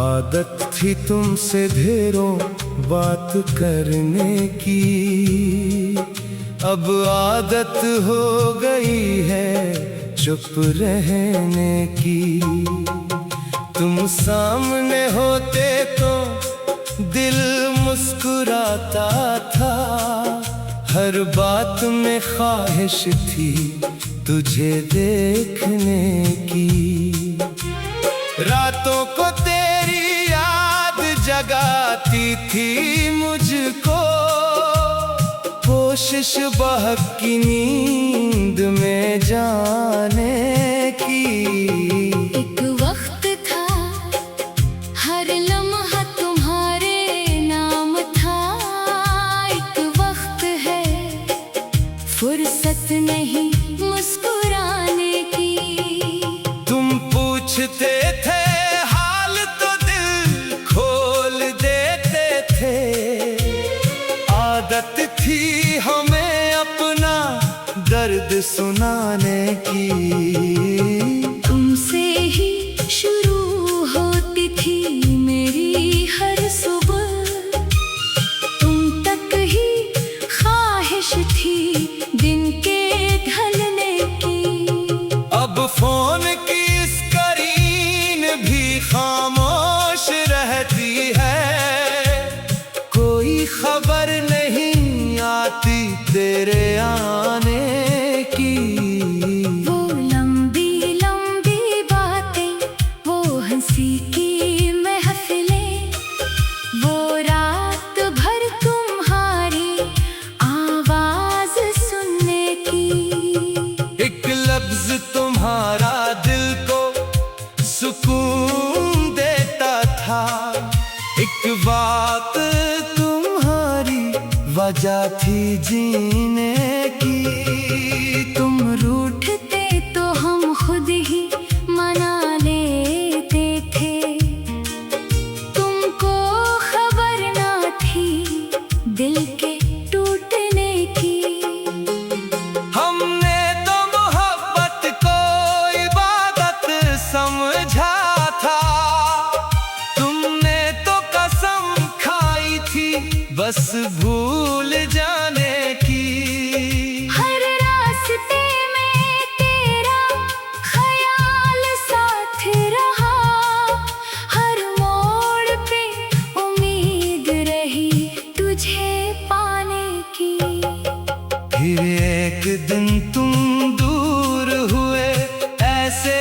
आदत थी तुमसे ढेरों बात करने की, अब आदत हो गई है चुप रहने की। तुम सामने होते तो दिल मुस्कुराता था, हर बात में ख्वाहिश थी तुझे देखने की। रातों को तेरी याद जगाती थी मुझको, कोशिश बहकी नींद में जाने की। एक वक्त था हर लम्हा तुम्हारे नाम था, एक वक्त है फुर्सत नहीं मुस्कुराने की। तुम पूछते थे हाल तो दिल खोल देते थे, आदत थी हमें अपना दर्द सुनाने की। तुमसे ही शुरू होती थी मेरी हर सुबह, तुम तक ही ख्वाहिश थी दिन के ढलने की। अब फोन की स्क्रीन भी खामोश रहती है, कोई खबर नहीं आती तेरे आने की। वो लंबी लंबी बातें, वो हंसी की महफिलें, वो रात भर तुम्हारी आवाज सुनने की। एक लफ्ज तुम्हारा दिल को सुकून देता था, एक बात तुम्हारी वजह थी जीने की। तुम रूठते तो हम खुद ही मना लेते थे, तुमको खबर ना थी दिल के टूटने की। हमने तो मोहब्बत को इबादत समझा था, तुमने तो कसम खाई थी बस भूल जाने की। हर रास्ते में तेरा ख्याल साथ रहा, हर मोड़ पे उम्मीद रही तुझे पाने की। फिर एक दिन तुम दूर हुए ऐसे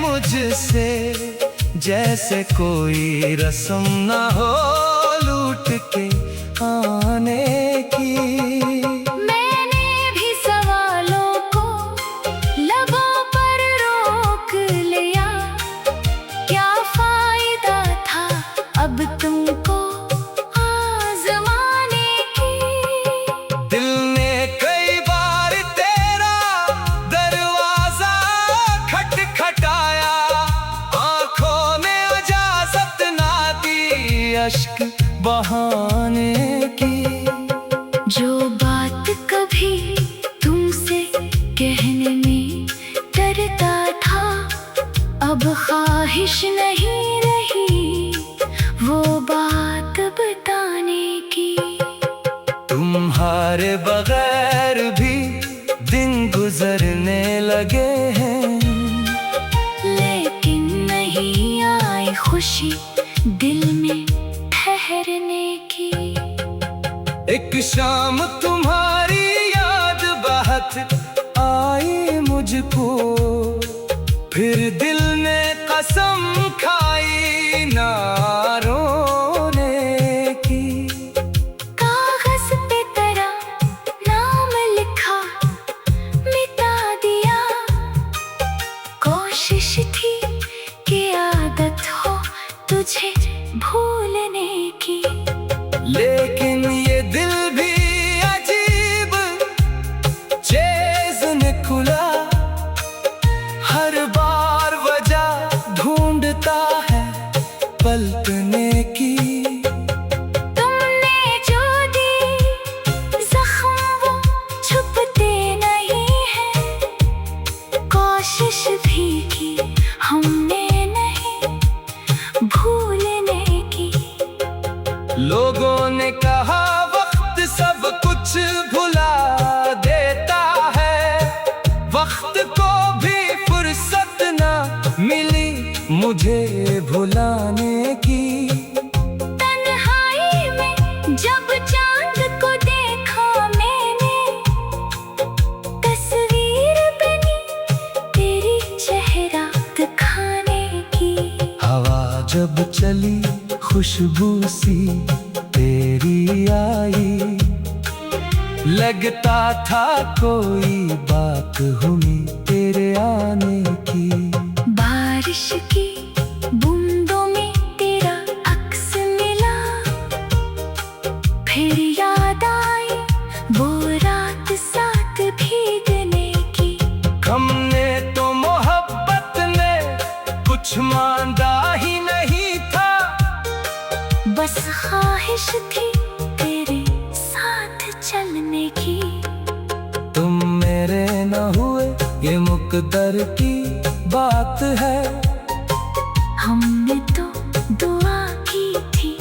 मुझसे, जैसे कोई रस्म न हो लूट के आने की। मैंने भी सवालों को लबों पर रोक लिया, क्या फायदा था अब तुमको आजमाने की। दिल ने कई बार तेरा दरवाजा खटखटाया, आंखों ने इजाजत ना दी अश्क बहाने की। जो बात कभी तुमसे कहने में डरता था, अब ख्वाहिश नहीं रही वो बात बताने की। तुम्हारे बगैर भी दिन गुजरने लगे हैं, लेकिन नहीं आई खुशी दिल में ठहरने की। एक शाम तुम्हारी याद बहुत आई मुझको, फिर दिल ने कसम खाई ना रोने की। कागज पे तेरा नाम लिखा मिटा दिया, कोशिश थी कि आदत हो तुझे भूलने की। लेकिन ये दिल भी अजीब कली खुशबू सी तेरी आई, लगता था कोई बात हुई तेरे आने की। बारिश की बूंदों में तेरा अक्स मिला, फिर याद आई वो रात साथ भीगने की। हमने तो मोहब्बत में कुछ मांगा ही नहीं था, बस ख्वाहिश थी तेरे साथ चलने की। तुम मेरे न हुए ये मुकद्दर की बात है, हमने तो दुआ की थी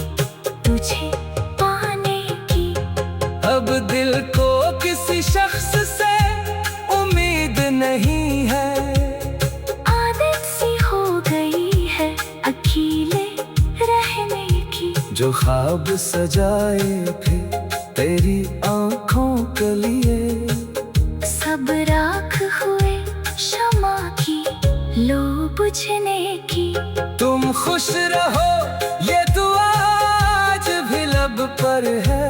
तुझे पाने की। अब दिल को किसी शख्स से उम्मीद नहीं है, आदत सी हो गई है अकेले रहने की। जो ख्वाब सजाए थे तेरी आंखों के लिए, सब राख हुए शमा की लो बुझने की। तुम खुश रहो ये दुआ आज भी लब पर है,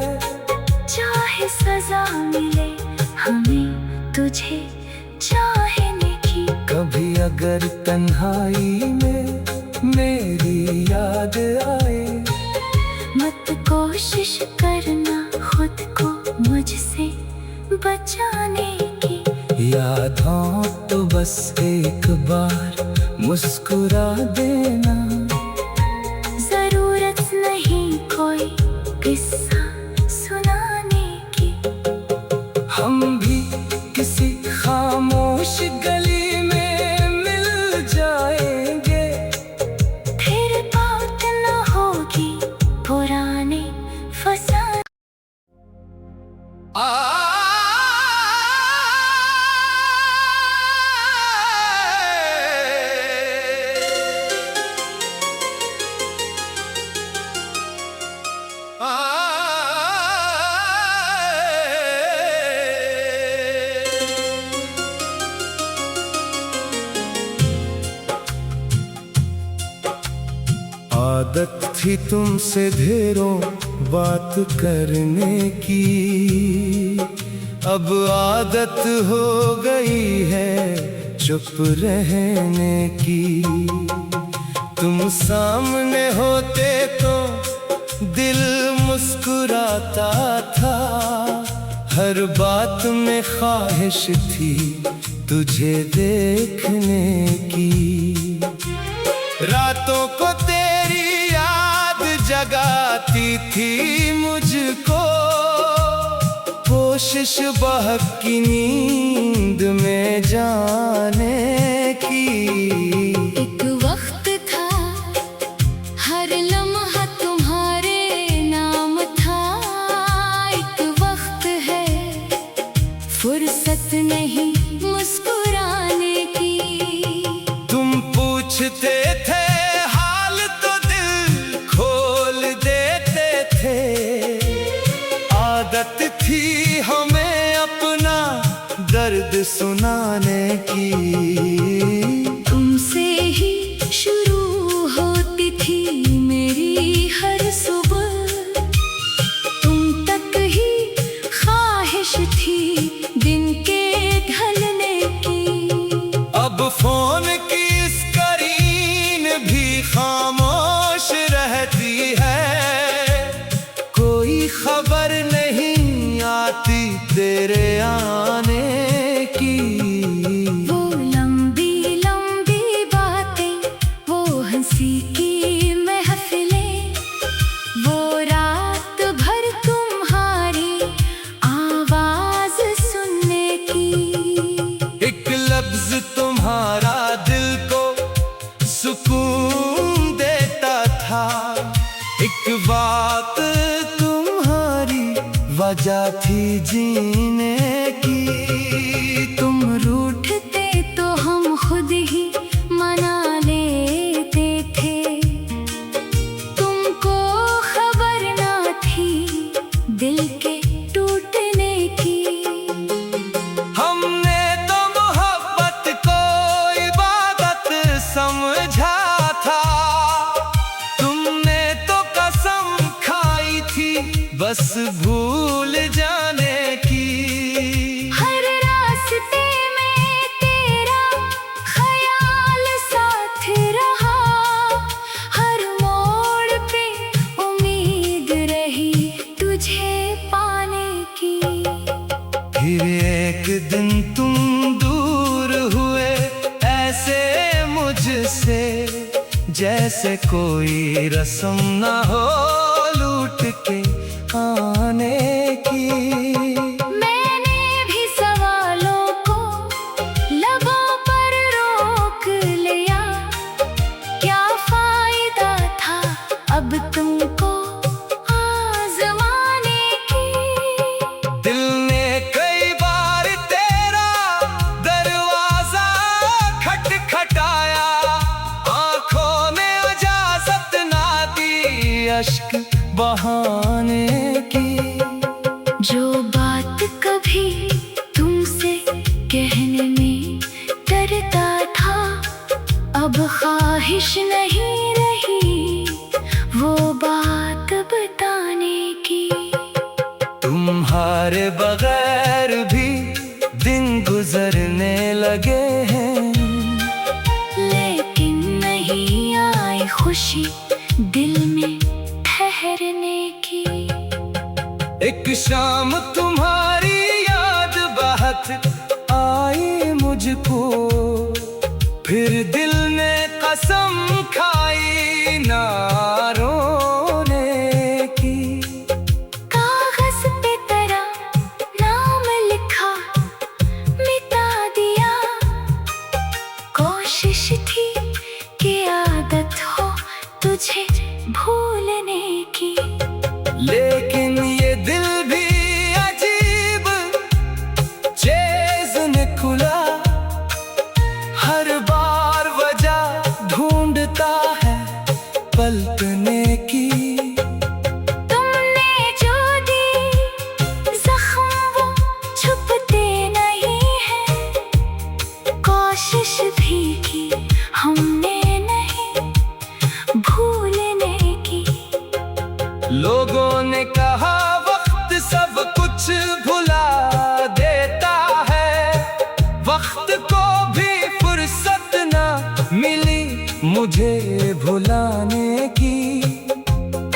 चाहे सजा मिले हमें तुझे चाहने की। कभी अगर तन्हाई में मेरी याद आए, मत कोशिश करना खुद को मुझसे बचाने की। याद हो तो बस एक बार मुस्कुरा देना, जरूरत नहीं कोई किस्सा सुनाने की। हम भी किसी खामोश गली में मिल जाएंगे, फिर बात न होगी पुराने फसाने। आदत थी तुमसे ढेरों बात करने की, अब आदत हो गई है चुप रहने की। तुम सामने होते तो दिल मुस्कुराता था, हर बात में ख्वाहिश थी तुझे देखने की। रातों को तेरी याद जगाती थी मुझको, कोशिश बहक की नींद में जाने की। एक वक्त था हर लम्हा तुम्हारे नाम था, एक वक्त है फुर्सत नहीं मुस्कुराने की। तुम पूछते थे हाल तो दिल खोल देते थे, आदत थी हमें अपना दर्द सुनाने की। तुमसे ही शुरू होती थी मेरी हर सुबह, तुम तक ही ख्वाहिश थी दिन के ढलने की। अब फोन की स्क्रीन भी खामोश रहती है, कोई खबर नहीं आती तेरे आने की। वो लंबी लंबी बातें, वो हंसी की महफिलें, वो रात भर तुम्हारी आवाज सुनने की। एक लफ्ज तुम्हारा दिल को सुकून देता था, एक बात तुम्हारी वजह थी जीने की। तुम रूठते तो हम खुद ही मना लेते थे, तुमको खबर ना थी दिल के टूटने की। हमने तो मोहब्बत को इबादत समझा था, तुम एक दिन तुम दूर हुए ऐसे मुझसे, जैसे कोई रस्म ना हो लूट के आने की। मैंने भी सवालों को लबों पर रोक लिया, क्या फायदा था अब तुमको आजमाने की। दिल ने कई बार तेरा दरवाजा खटखटाया, आंखों ने इजाजत ना दी अश्क बहाने की। जो बात कभी तुमसे कहने में डरता था, अब ख्वाहिश नहीं रही वो बात बताने की। तुम्हारे बगैर भी दिन गुजरने लगे हैं, लेकिन नहीं आई खुशी दिल में ठहरने की। एक शाम तुम्हारी याद बहुत आई मुझको, फिर दिल ने कसम खाई ना रोने की। कागज पे तेरा नाम लिखा मिटा दिया, कोशिश थी कि आदत हो तुझे भूलने की। लेकिन ये दिल भी अजीब चीज निकला, हर बार वजह ढूंढता है पलटने की। तुमने जो दी जख्म वो छुपते नहीं है, कोशिश भी की हमने नहीं भूलने की। लोगों ने कहा वक्त सब कुछ भुला देता है, वक्त को भी फुर्सत ना मिली मुझे भुलाने की।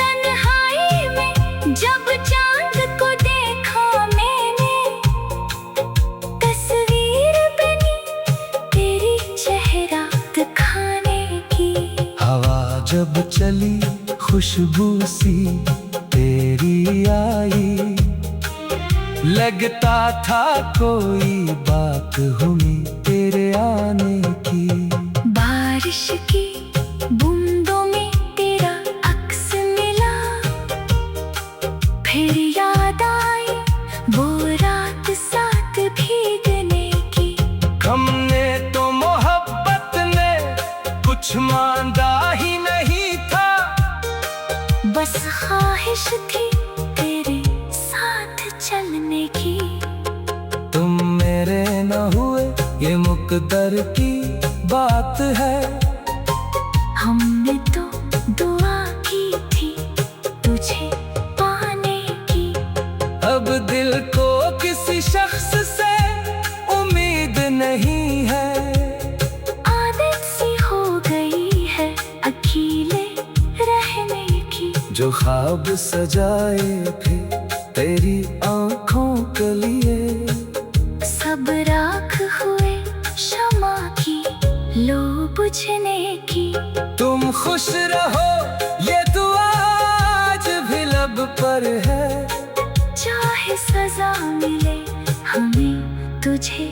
तन्हाई में जब चांद को देखा मैंने, तस्वीर बनी तेरी चेहरा दिखाने की। हवा जब चली खुशबू सी तेरी आई, लगता था कोई बात हुई तेरे आने की। बारिश की बूंदों में तेरा अक्स मिला, फिर याद आई वो रात साथ भीगने की। हमने तो मोहब्बत में कुछ मांगा ही नहीं था, बस ख्वाहिश थी तेरे साथ चलने की। तुम मेरे न हुए ये मुकद्दर की बात है, हमने तो दुआ की थी तुझे पाने की। अब दिल को किसी शख्स से उम्मीद नहीं है, आदत सी हो गई है अकेले रहने की। जो ख्वाब सजाए थे तेरी आंखों के लिए, सब राख हुए शमा की लो बुझने की। तुम खुश रहो ये दुआ आज भी लब पर है, चाहे सजा मिले हमें तुझे